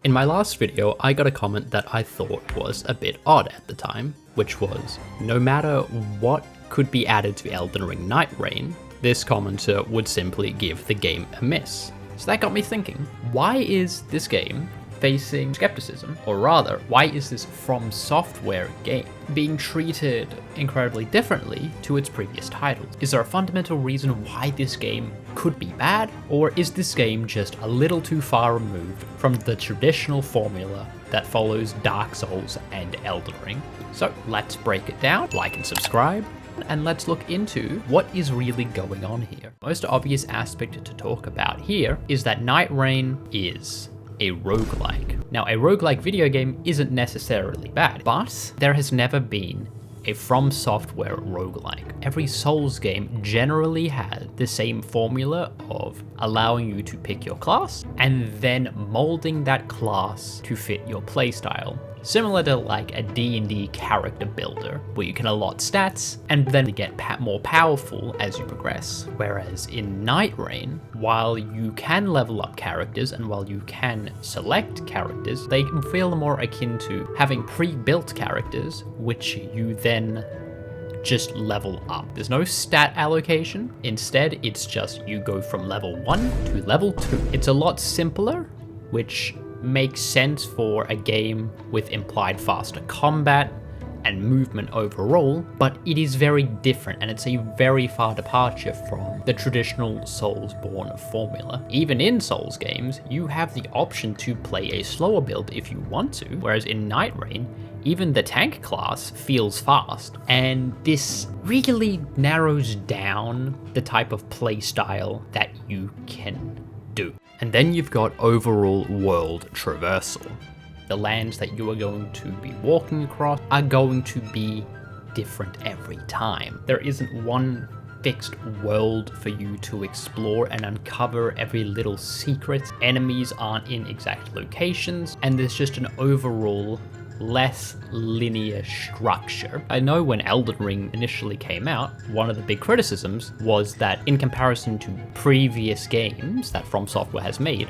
In my last video, I got a comment that I thought was a bit odd at the time, which was, no matter what could be added to Elden Ring Night Reign, this commenter would simply give the game a miss. So that got me thinking, why is this game facing skepticism? Or rather, why is this From Software game being treated incredibly differently to its previous titles? Is there a fundamental reason why this game could be bad? Or is this game just a little too far removed from the traditional formula that follows Dark Souls and Elden Ring? So let's break it down, like and subscribe, and let's look into what is really going on here. Most obvious aspect to talk about here is that Night Reign is a roguelike. Now, a roguelike video game isn't necessarily bad, but there has never been a From Software roguelike. Every Souls game generally had the same formula of allowing you to pick your class and then molding that class to fit your playstyle. Similar to like a D&D character builder, where you can allot stats and then get more powerful as you progress. Whereas in Night Reign, while you can level up characters and while you can select characters, they can feel more akin to having pre-built characters, which you then just level up. There's no stat allocation. Instead, it's just you go from level 1 to level 2. It's a lot simpler, which makes sense for a game with implied faster combat and movement overall, but it is very different and it's a very far departure from the traditional Soulsborne formula. Even in Souls games, you have the option to play a slower build if you want to, whereas in Night Reign, even the tank class feels fast, and this really narrows down the type of play style that you can do. And then you've got overall world traversal. The lands that you are going to be walking across are going to be different every time. There isn't one fixed world for you to explore and uncover every little secret. Enemies aren't in exact locations, and there's just an overall less linear structure. I know when Elden Ring initially came out, one of the big criticisms was that in comparison to previous games that From Software has made,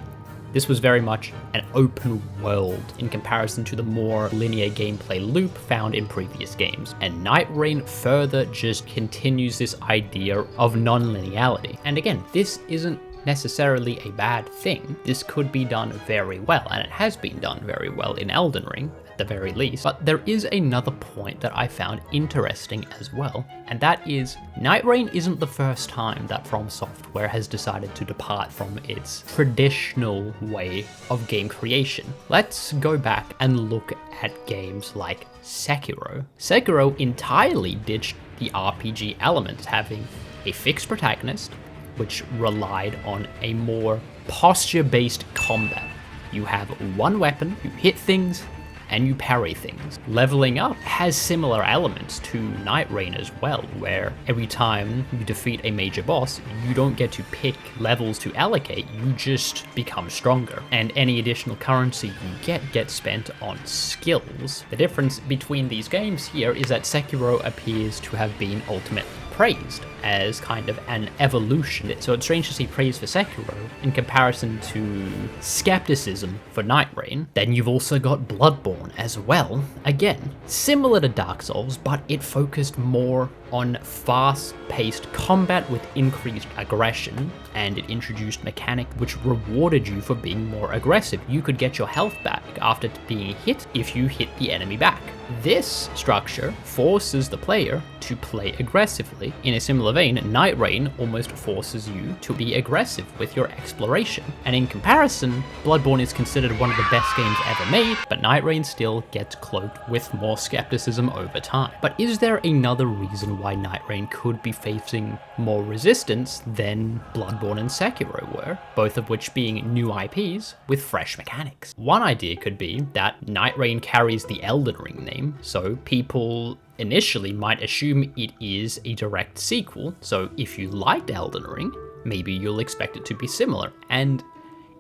this was very much an open world in comparison to the more linear gameplay loop found in previous games. And Night Reign further just continues this idea of non-linearity. And again, this isn't necessarily a bad thing. This could be done very well, and it has been done very well in Elden Ring, at the very least. But there is another point that I found interesting as well, and that is Night Reign isn't the first time that From Software has decided to depart from its traditional way of game creation. Let's go back and look at games like Sekiro. Sekiro entirely ditched the RPG elements, having a fixed protagonist, which relied on a more posture-based combat. You have one weapon, you hit things, and you parry things. Leveling up has similar elements to Night Reign as well, where every time you defeat a major boss, you don't get to pick levels to allocate, you just become stronger. And any additional currency you get spent on skills. The difference between these games here is that Sekiro appears to have been ultimately praised as kind of an evolution. So it's strange to see praise for Sekiro in comparison to skepticism for Night Reign. Then you've also got Bloodborne as well. Again, similar to Dark Souls, but it focused more on fast-paced combat with increased aggression, and it introduced mechanic which rewarded you for being more aggressive. You could get your health back after being hit if you hit the enemy back. This structure forces the player to play aggressively. In a similar vein, Night Reign almost forces you to be aggressive with your exploration. And in comparison, Bloodborne is considered one of the best games ever made, but Night Reign still gets cloaked with more skepticism over time. But is there another reason why Night Reign could be facing more resistance than Bloodborne and Sekiro were, both of which being new IPs with fresh mechanics? One idea could be that Night Reign carries the Elden Ring name, so people initially might assume it is a direct sequel, so if you liked Elden Ring, maybe you'll expect it to be similar. And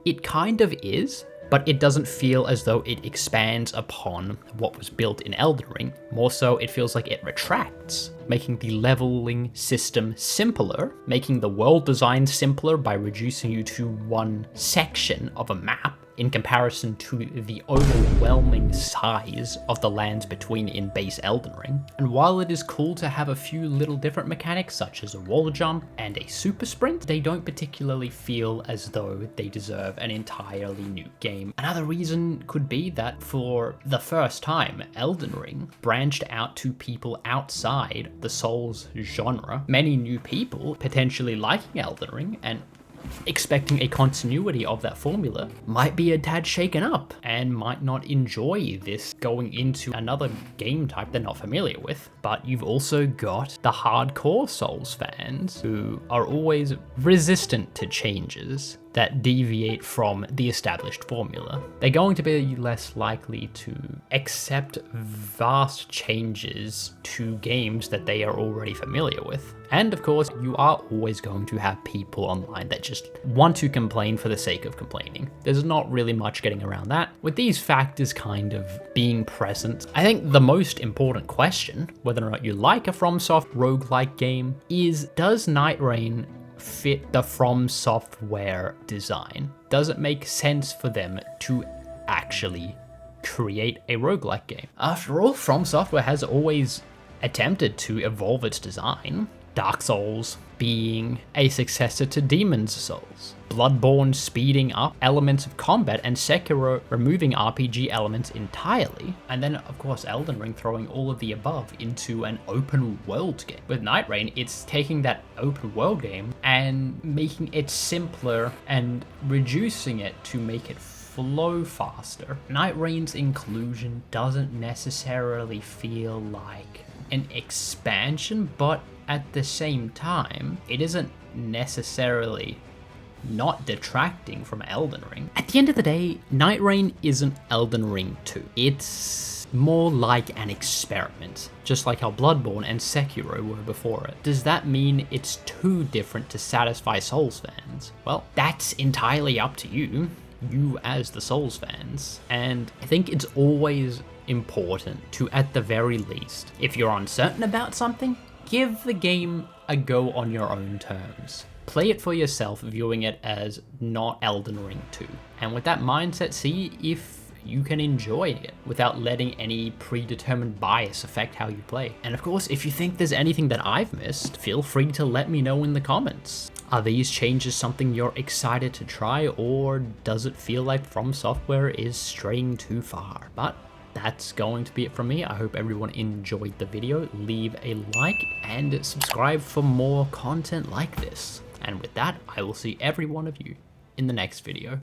it kind of is, but it doesn't feel as though it expands upon what was built in Elden Ring. More so, it feels like it retracts, making the leveling system simpler, making the world design simpler by reducing you to one section of a map, in comparison to the overwhelming size of the lands between in base Elden Ring. And while it is cool to have a few little different mechanics such as a wall jump and a super sprint, they don't particularly feel as though they deserve an entirely new game. Another reason could be that for the first time, Elden Ring branched out to people outside the Souls genre. Many new people potentially liking Elden Ring and expecting a continuity of that formula might be a tad shaken up and might not enjoy this going into another game type they're not familiar with. But you've also got the hardcore Souls fans who are always resistant to changes that deviate from the established formula. They're going to be less likely to accept vast changes to games that they are already familiar with. And of course, you are always going to have people online that just want to complain for the sake of complaining. There's not really much getting around that. With these factors kind of being present, I think the most important question, whether or not you like a FromSoft roguelike game, is does Night Reign fit the From Software design? Does it make sense for them to actually create a roguelike game? After all, From Software has always attempted to evolve its design. Dark Souls being a successor to Demon's Souls, Bloodborne speeding up elements of combat, and Sekiro removing RPG elements entirely. And then of course Elden Ring throwing all of the above into an open world game. With Night Reign, it's taking that open world game and making it simpler and reducing it to make it flow faster. Night Reign's inclusion doesn't necessarily feel like an expansion, but at the same time, it isn't necessarily not detracting from Elden Ring. At the end of the day, Night Reign isn't Elden Ring 2. It's more like an experiment, just like how Bloodborne and Sekiro were before it. Does that mean it's too different to satisfy Souls fans? Well, that's entirely up to you as the Souls fans. And I think it's always important to, at the very least, if you're uncertain about something, give the game a go on your own terms. Play it for yourself, viewing it as not Elden Ring 2. And with that mindset, see if you can enjoy it without letting any predetermined bias affect how you play. And of course, if you think there's anything that I've missed, feel free to let me know in the comments. Are these changes something you're excited to try, or does it feel like From Software is straying too far? But that's going to be it from me. I hope everyone enjoyed the video. Leave a like and subscribe for more content like this. And with that, I will see every one of you in the next video.